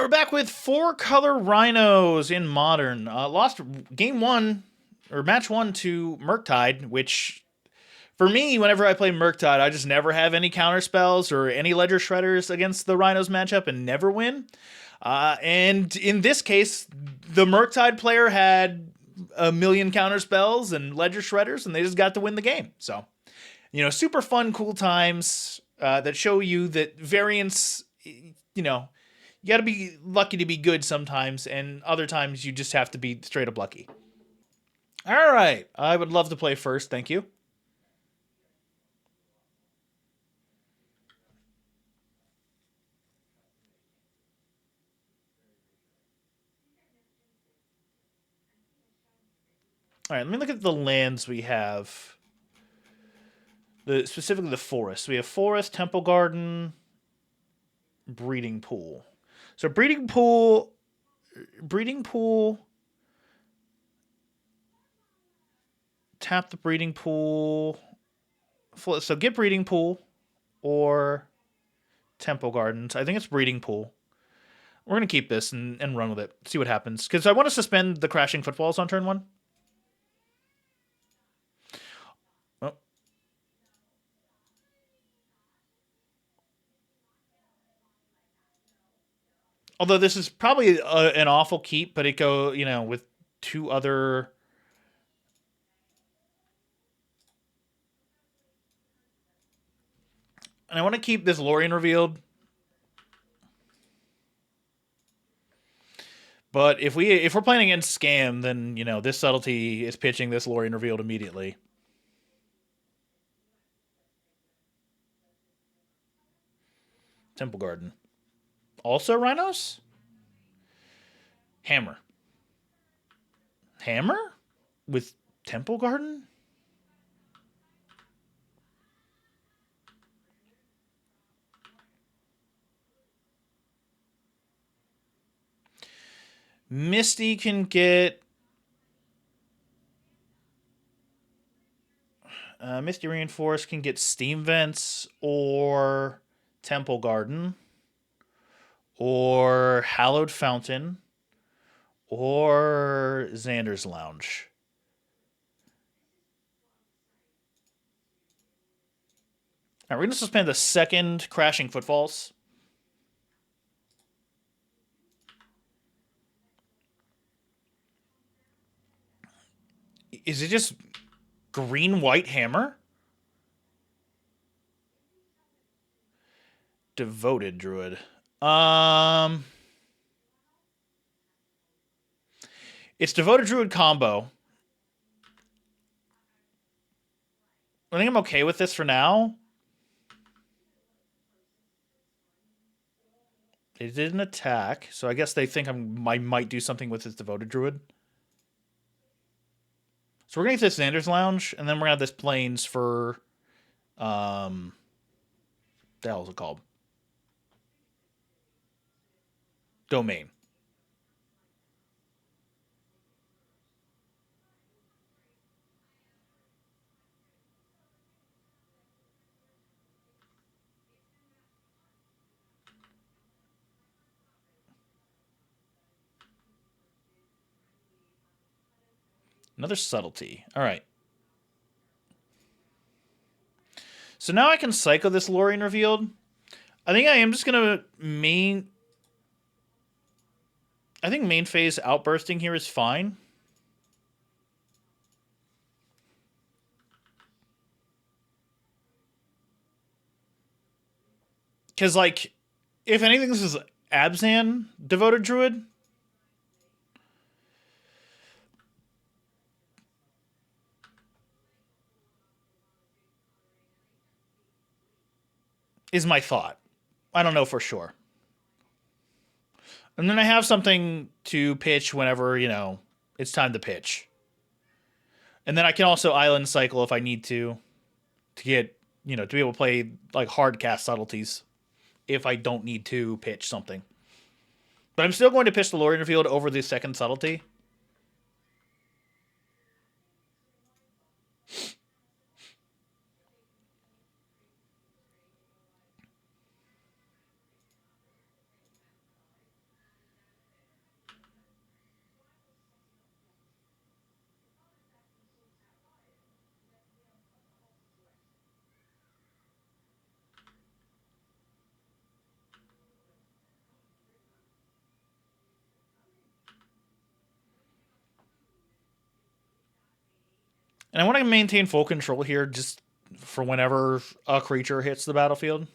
We're back with 4-color Rhinos in Modern. Lost game 1, or match 1 to Murktide, which, for me, whenever I play Murktide, I just never have any counter spells or any Ledger Shredders against the Rhinos matchup and never win. And in this case, the Murktide player had a million counter spells and Ledger Shredders, and they just got to win the game. So, super fun, cool times that show you that variance, you got to be lucky to be good sometimes, and other times you just have to be straight up lucky. All right. I would love to play first. Thank you. All right. Let me look at the lands we have. Specifically the forest. We have forest, temple garden, breeding pool. So breeding pool. Tap the breeding pool. So get breeding pool or temple gardens. I think it's breeding pool. We're going to keep this and run with it. See what happens. Because I want to suspend the crashing footfalls on turn 1. Oh. Although this is probably an awful keep, but it go, with 2 other... And I want to keep this Lorien revealed. But if we're playing against Scam, then this subtlety is pitching this Lorien revealed immediately. Temple Garden. Also Rhinos? Hammer. Hammer? With Temple Garden? Misty can get... Misty Reinforce can get Steam Vents or Temple Garden or Hallowed Fountain or Xander's Lounge. All right, we're going to suspend the second Crashing Footfalls. Is it just green-white hammer? Devoted Druid. It's Devoted Druid combo. I think I'm okay with this for now. They didn't attack, so I guess they think I might do something with this Devoted Druid. So we're gonna get this Xander's Lounge, and then we're gonna have this Plains for the hell is it called? Domain. Another subtlety. All right. So now I can cycle this Lorien revealed. I think I am just gonna main. I think main phase outbursting here is fine. Because, like, if anything, this is Abzan Devoted Druid. Is my thought. I don't know for sure. And then I have something to pitch whenever, it's time to pitch. And then I can also island cycle if I need to get, to be able to play, like, hard cast subtleties if I don't need to pitch something. But I'm still going to pitch the Lorien Field over the second subtlety. And I want to maintain full control here just for whenever a creature hits the battlefield.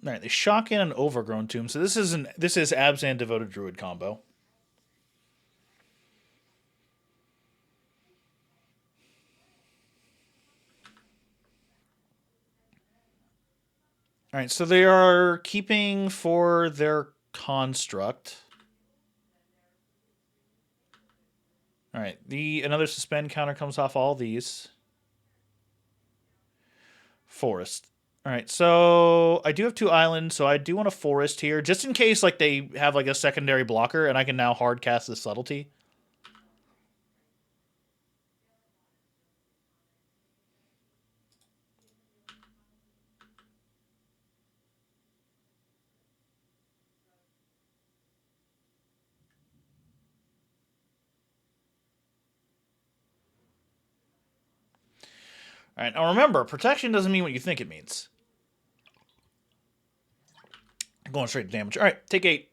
All right, they shock in an Overgrown Tomb. So this is Abzan Devoted Druid combo. All right, so they are keeping for their construct. All right, another suspend counter comes off all these. Forest. All right, so I do have 2 islands, so I do want a forest here, just in case like they have like a secondary blocker, and I can now hard cast this subtlety. All right, now remember, protection doesn't mean what you think it means. I'm going straight to damage. All right, take 8.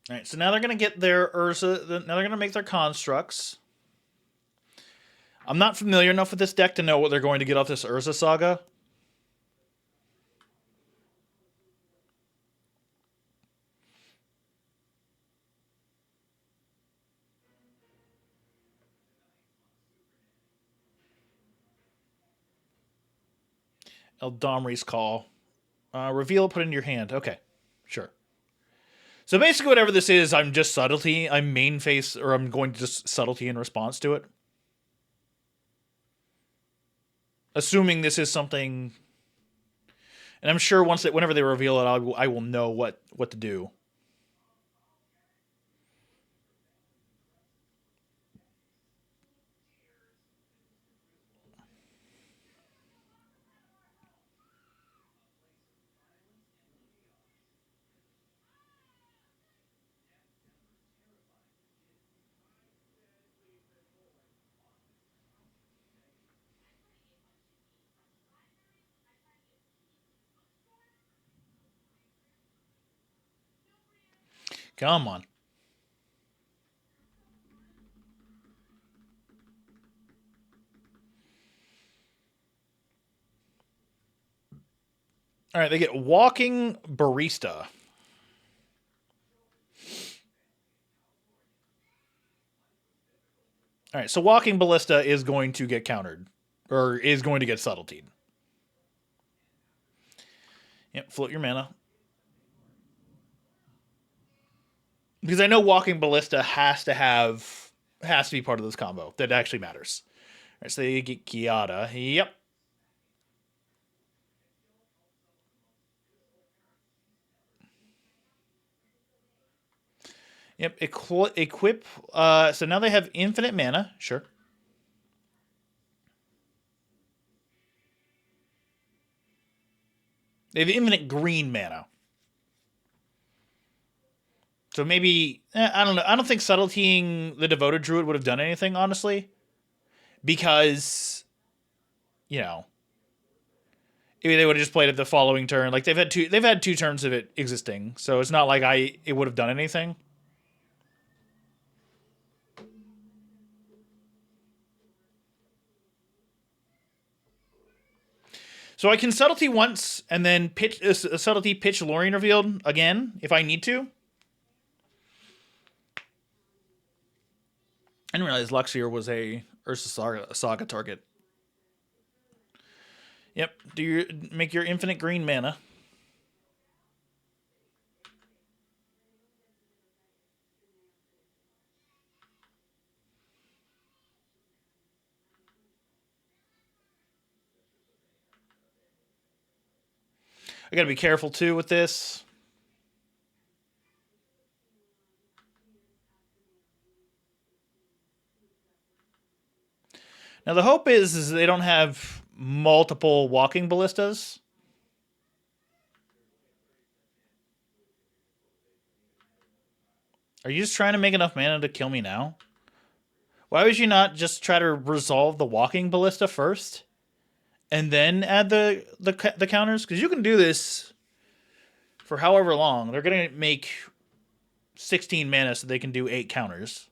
All right, so now they're going to get their Urza. Now they're going to make their constructs. I'm not familiar enough with this deck to know what they're going to get off this Urza Saga. Eldamri's Call. Reveal, put into your hand. Okay, sure. So basically, whatever this is, I'm just subtlety. I'm main face, or I'm going to just subtlety in response to it. Assuming this is something, and I'm sure whenever they reveal it, I will know what to do. Come on. All right, they get Walking Barista. All right, so Walking Ballista is going to get countered, or is going to get subtletied. Yep, float your mana. Because I know Walking Ballista has to be part of this combo. That actually matters. All right, so they get Giada. Yep. Yep. Equip. So now they have infinite mana. Sure. They have infinite green mana. So maybe I don't know. I don't think subtletying the Devoted Druid would have done anything, honestly, because you know maybe they would have just played it the following turn. Like they've had 2 turns of it existing, so it's not like it would have done anything. So I can subtlety once and then pitch a subtlety pitch Lorien Revealed again if I need to. I didn't realize Luxior was a Ursa Saga target. Yep. Make your infinite green mana. I gotta be careful too with this. Now the hope is they don't have multiple Walking Ballistas. Are you just trying to make enough mana to kill me now? Why would you not just try to resolve the walking ballista first, and then add the counters? Because you can do this for however long. They're gonna make 16 mana so they can do 8 counters.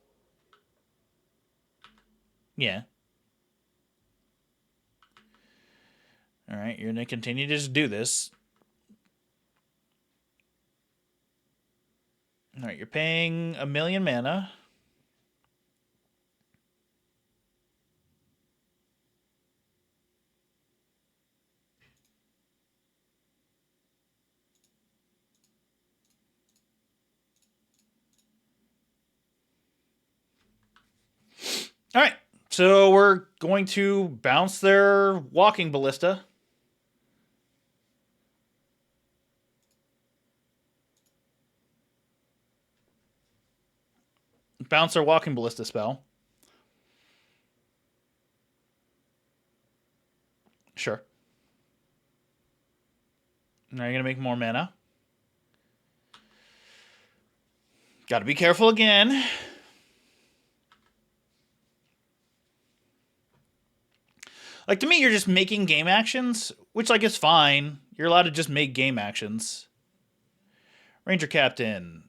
Yeah. All right, you're gonna continue to just do this. All right, you're paying 1,000,000 mana. All right, so we're going to bounce their walking ballista. Bounce their walking ballista spell. Sure. Now you're going to make more mana. Got to be careful again. Like, to me, you're just making game actions, which, like, is fine. You're allowed to just make game actions. Ranger Captain.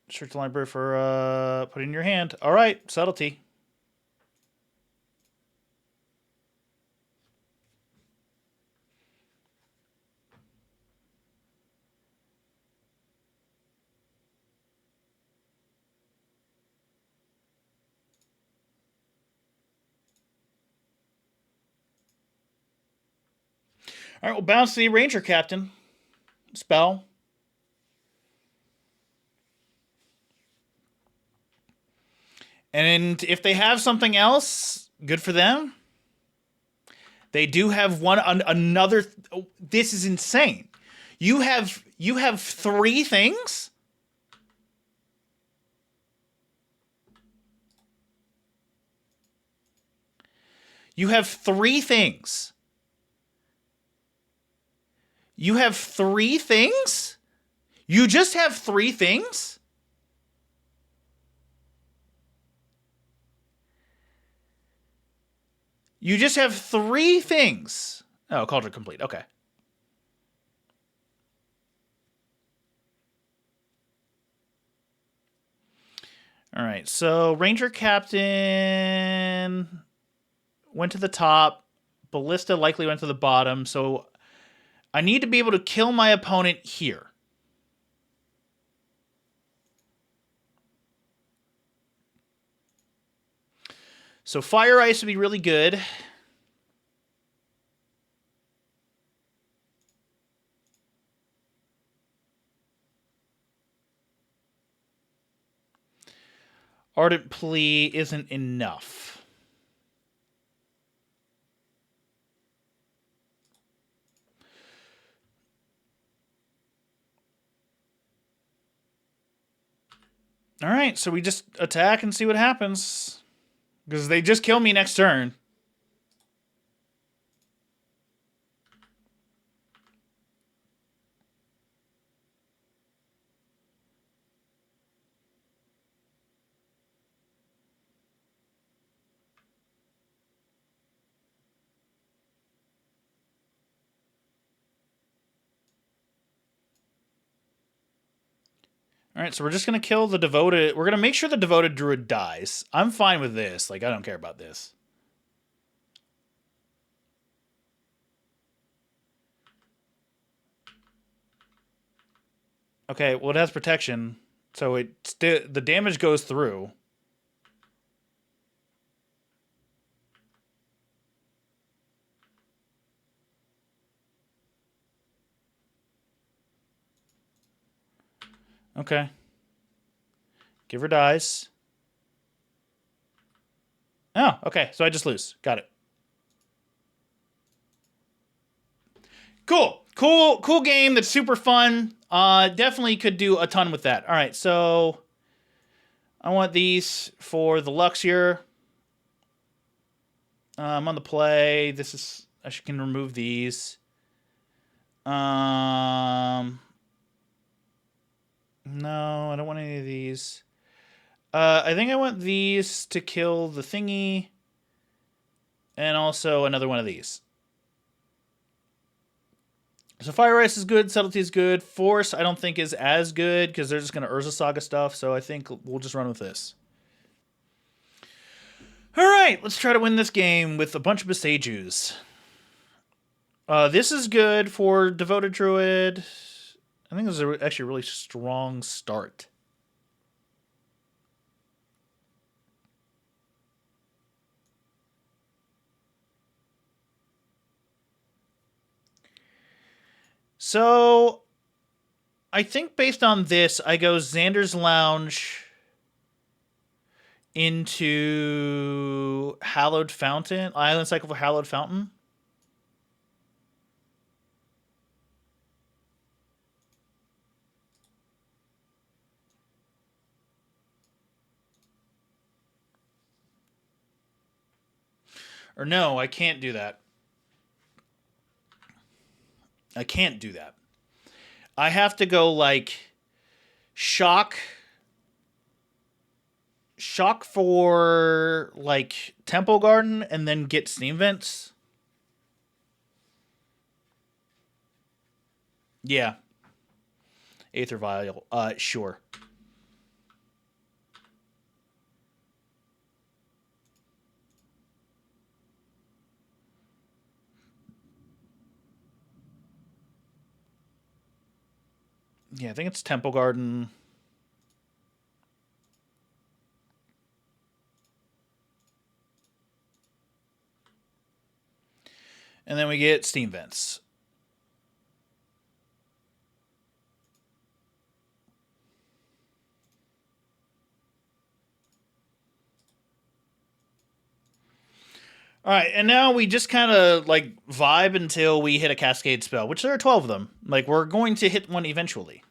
Search the library for, put it in your hand. All right, subtlety. All right, we'll bounce the Ranger Captain spell. And if they have something else, good for them. They do have another. Oh, this is insane. You have 3 things. You have 3 things. You have 3 things? You just have 3 things? You just have 3 things. Oh, Cauldron complete. Okay. All right. So Ranger Captain went to the top. Ballista likely went to the bottom. So I need to be able to kill my opponent here. So Fire Ice would be really good. Ardent Plea isn't enough. All right, so we just attack and see what happens. Because they just kill me next turn. All right, so we're just going to kill the Devoted. We're going to make sure the Devoted Druid dies. I'm fine with this. Like, I don't care about this. Okay, well, it has protection. So the damage goes through. Okay. Give her dies. Oh, okay. So I just lose. Got it. Cool game that's super fun. Definitely could do a ton with that. All right, so I want these for the Luxior. I'm on the play. I can remove these. No, I don't want any of these. I think I want these to kill the thingy, and also another one of these. So Fire Ice is good, Subtlety is good. Force, I don't think is as good because they're just going to Urza Saga stuff. So I think we'll just run with this. All right, let's try to win this game with a bunch of Besejus. This is good for Devoted Druid. I think this is actually a really strong start. So, I think based on this, I go Xander's Lounge into Hallowed Fountain, Island Cycle for Hallowed Fountain. Or no, I can't do that. I can't do that. I have to go like shock for like Temple Garden and then get Steam Vents. Yeah. Aether Vial. Sure. Yeah, I think it's Temple Garden. And then we get Steam Vents. All right, and now we just kind of like vibe until we hit a Cascade spell, which there are 12 of them. Like, we're going to hit one eventually.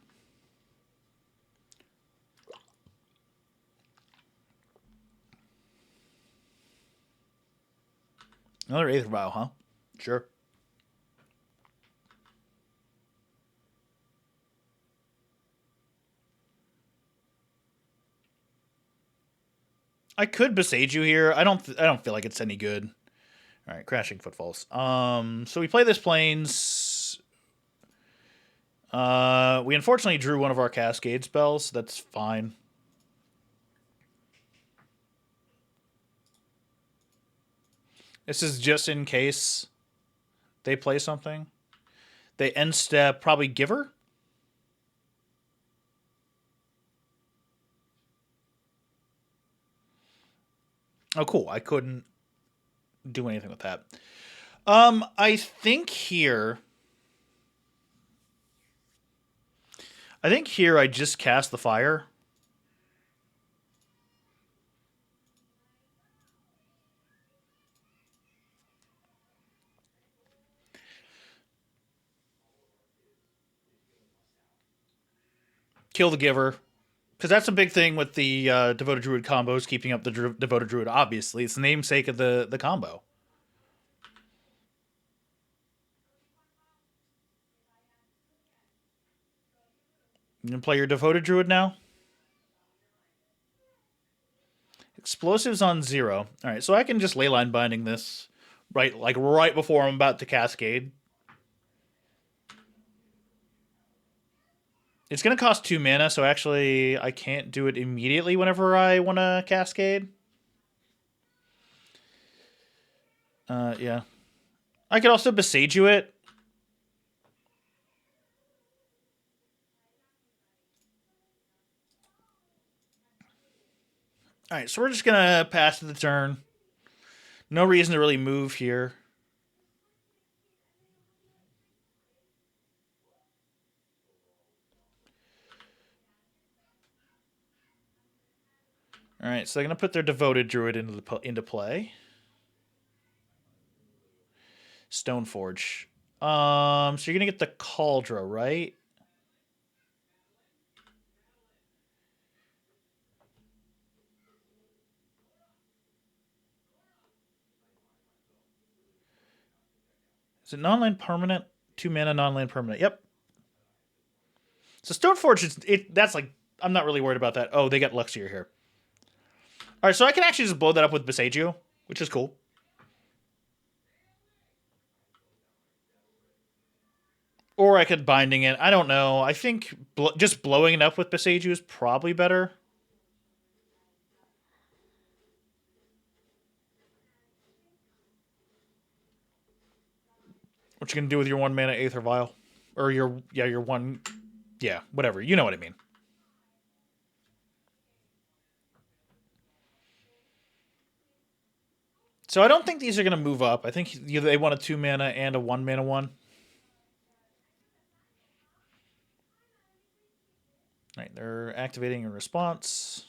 Another Aether Vial, huh? Sure. I could Beseiju here. I don't feel like it's any good. All right, Crashing Footfalls. So we play this Plains. We unfortunately drew one of our Cascade spells. So that's fine. This is just in case they play something. They end step probably Giver. Oh, cool. I couldn't do anything with that. I think here. I think here I just cast the fire. Kill the Giver. Because that's a big thing with the Devoted Druid combos, keeping up the Devoted Druid, obviously. It's the namesake of the combo. You can play your Devoted Druid now? Explosives on 0. Alright, so I can just Leyline Binding this right before I'm about to Cascade. It's going to cost 2 mana, so actually I can't do it immediately whenever I want to Cascade. Yeah. I could also Beseiju it. Alright, so we're just going to pass to the turn. No reason to really move here. Alright, so they're going to put their Devoted Druid into play. Stoneforge. So you're going to get the Cauldra, right? Is it non-land permanent? 2 mana non-land permanent. Yep. So Stoneforge that's like, I'm not really worried about that. Oh, they got Luxior here. All right, so I can actually just blow that up with Besagio, which is cool. Or I could Binding it. I don't know. I think just blowing it up with Besagio is probably better. What you gonna do with your 1 mana Aether Vial? Or your one... Yeah, whatever. You know what I mean. So I don't think these are going to move up. I think they want a 2 mana and a 1 mana one. All right, they're activating a response.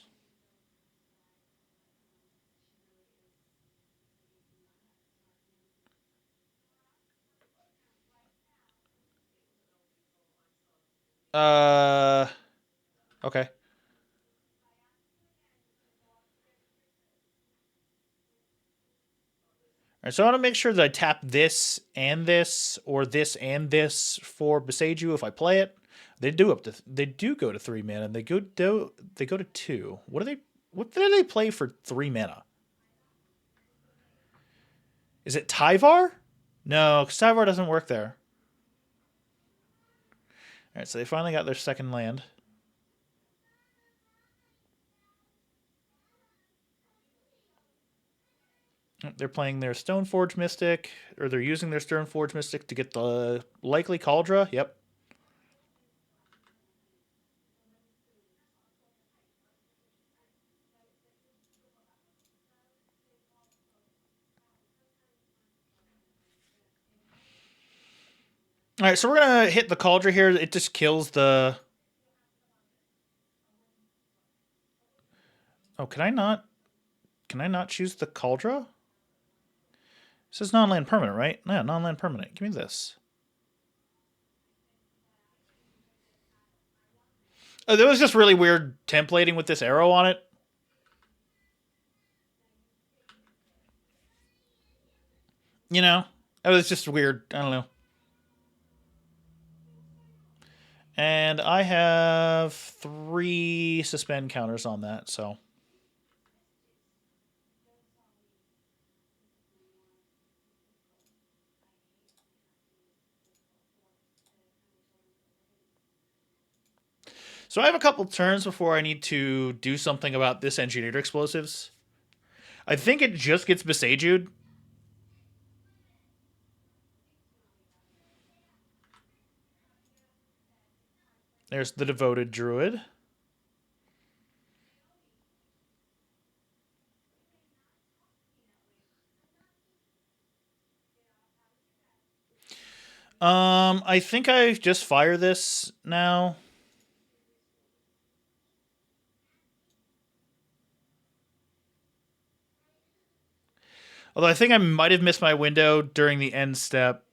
Okay. All right, so I want to make sure that I tap this and this, or this and this for Besagio if I play it. They do go to 3 mana. They go to 2. What do they play for 3 mana? Is it Tyvar? No, because Tyvar doesn't work there. All right, so they finally got their second land. They're playing their Stoneforge Mystic, or they're using their Stoneforge Mystic to get the likely Kaldra. Yep. All right, so we're gonna hit the Kaldra here. It just kills the. Oh, can I not? Can I not choose the Kaldra? This is non-land permanent, right? Yeah, non-land permanent. Give me this. Oh, there was just really weird templating with this arrow on it. You know, it was just weird. I don't know. And I have 3 suspend counters on that, so. So I have a couple turns before I need to do something about this engineered explosives. I think it just gets Besagied. There's the Devoted Druid. I think I just fire this now. Although I think I might have missed my window during the end step.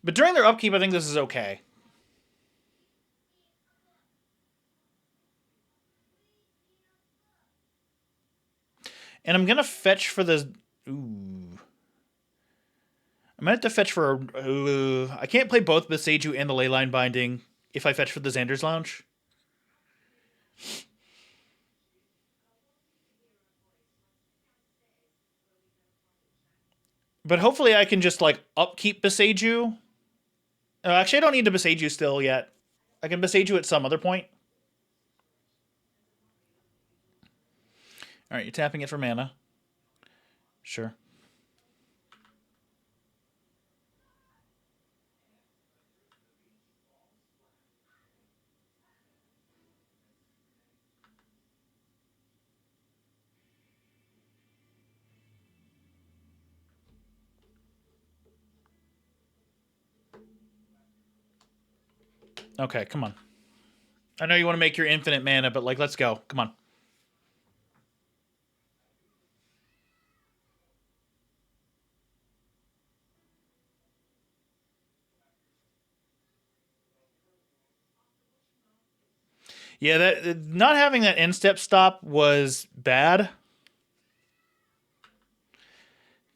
But during their upkeep, I think this is okay. And I'm going to fetch for the... Ooh. I might have to fetch for... I can't play both Besagiu and the Leyline Binding if I fetch for the Xander's Lounge. But hopefully I can just, like, upkeep Besagiu. Actually, I don't need to Besagiu still yet. I can Besagiu at some other point. Alright, you're tapping it for mana. Sure. Okay, come on. I know you want to make your infinite mana, but, like, let's go. Come on. Yeah, that not having that end step stop was bad.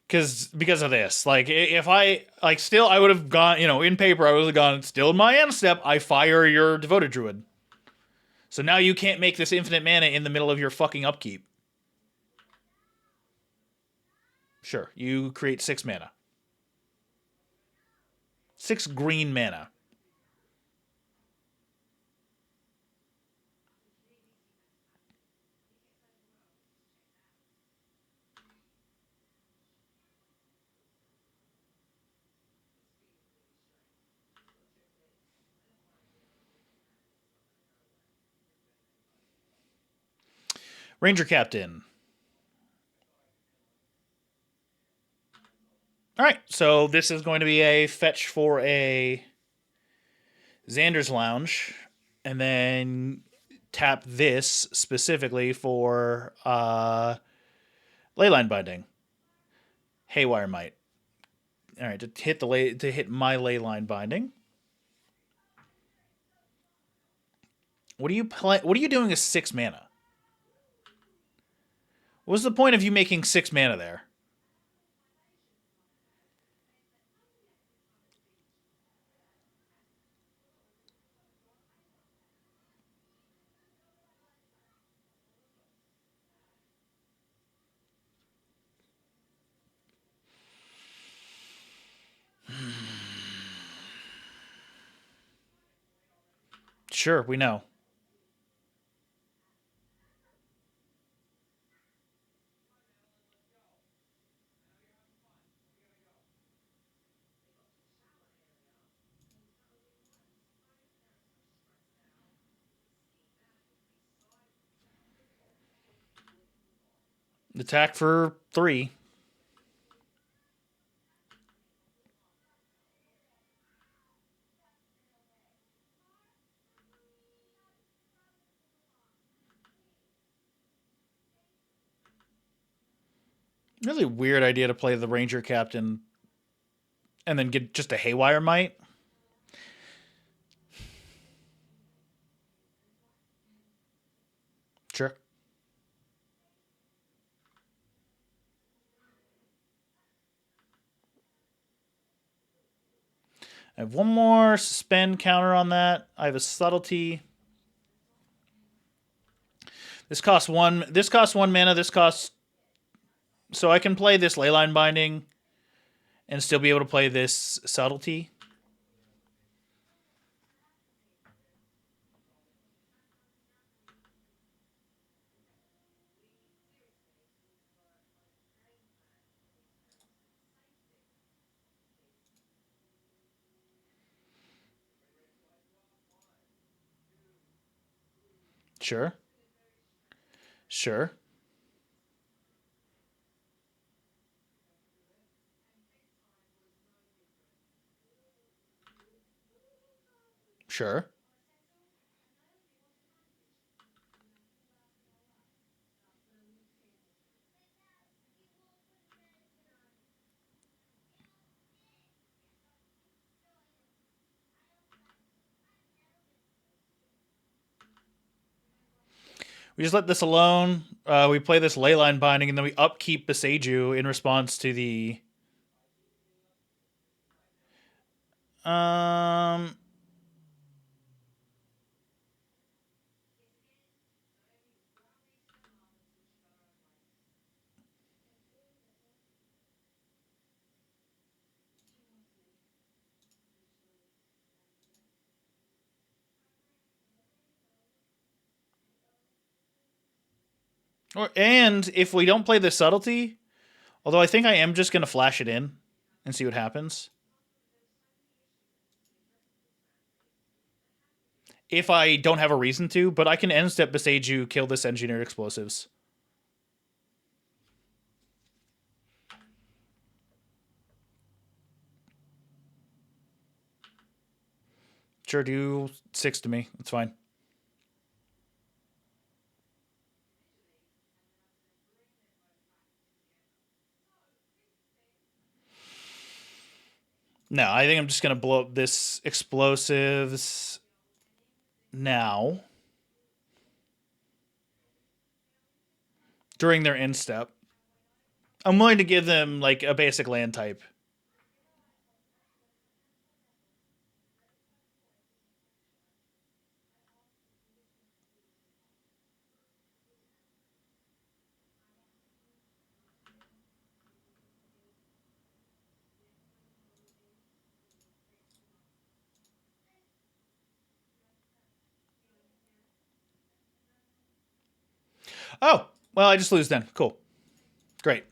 because of this. Like if I like still I would have gone, in paper I would have gone still in my end step, I fire your Devoted Druid. So now you can't make this infinite mana in the middle of your fucking upkeep. Sure, you create 6 mana. 6 green mana. Ranger Captain. Alright, so this is going to be a fetch for a Xander's Lounge, and then tap this specifically for Leyline Binding. Haywire Might. Alright, to hit my Leyline Binding. What are you doing with 6 mana? What's the point of you making 6 mana there? Sure, we know. Attack for 3. Really weird idea to play the Ranger Captain and then get just a Haywire Might. Sure. I have one more suspend counter on that. I have a subtlety. This costs 1. This costs 1 mana. This costs. So I can play this Leyline Binding and still be able to play this subtlety. Sure. Sure. Sure. We just let this alone. We play this Leyline Binding, and then we upkeep Beseju in response to the. Um. And if we don't play the subtlety, although I think I am just going to flash it in and see what happens. If I don't have a reason to, but I can end step Beseju, kill this Engineered Explosives. Sure, do 6 to me. It's fine. No, I think I'm just going to blow up this Explosives now. During their end step. I'm willing to give them like a basic land type. Oh, well, I just lose then. Cool. Great.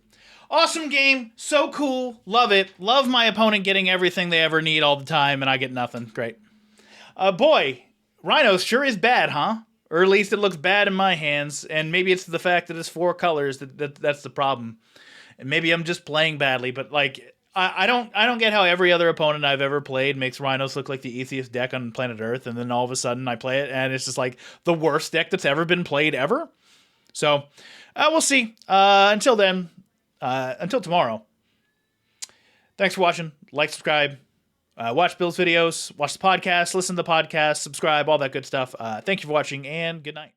Awesome game. So cool. Love it. Love my opponent getting everything they ever need all the time, and I get nothing. Great. Boy, Rhinos sure is bad, huh? Or at least it looks bad in my hands, and maybe it's the fact that it's 4 colors that's the problem. And maybe I'm just playing badly, but like I don't get how every other opponent I've ever played makes Rhinos look like the easiest deck on planet Earth, and then all of a sudden I play it and it's just like the worst deck that's ever been played ever. So we'll see. Until then, until tomorrow. Thanks for watching. Like, subscribe, watch Bill's videos, watch the podcast, listen to the podcast, subscribe, all that good stuff. Thank you for watching, and good night.